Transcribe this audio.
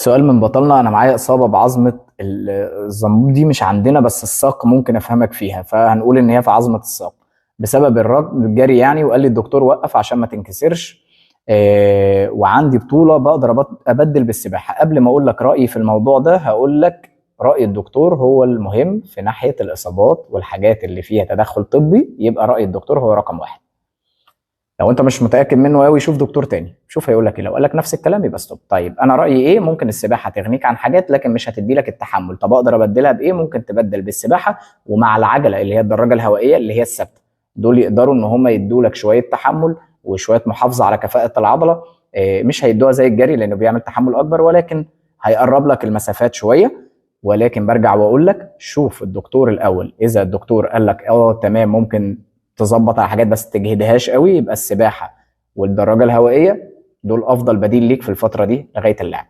سؤال من بطلنا. انا معايا اصابه بعظمه الزنبور دي مش عندنا، بس الساق ممكن افهمك فيها، فهنقول ان هي في عظمه الساق بسبب الجري يعني. وقال لي الدكتور وقف عشان ما تنكسرش. وعندي بطوله بقدر ابدل بالسباحه. قبل ما اقول لك رايي في الموضوع ده هقول لك راي الدكتور هو المهم في ناحيه الاصابات والحاجات اللي فيها تدخل طبي، يبقى راي الدكتور هو رقم واحد. لو انت مش متاكد منه قوي شوف دكتور تاني، شوف هيقول لك ايه. لو قال لك نفس الكلام يبقى ستوب. طيب انا رايي ايه؟ ممكن السباحه تغنيك عن حاجات لكن مش هتدي لك التحمل. طب اقدر ابدلها بايه؟ ممكن تبدل بالسباحه ومع العجله اللي هي الدراجه الهوائيه اللي هي الثابته. دول يقدروا ان هم يدوا لك شويه تحمل وشويه محافظه على كفاءه العضله. مش هيدوها زي الجري لانه بيعمل تحمل اكبر، ولكن هيقرب لك المسافات شويه. ولكن برجع واقول لك شوف الدكتور الاول. اذا الدكتور قال لك تمام ممكن تظبط على حاجات بس تجهدهاش قوي، يبقى السباحه والدراجه الهوائيه دول افضل بديل ليك في الفتره دي لغايه اللعب.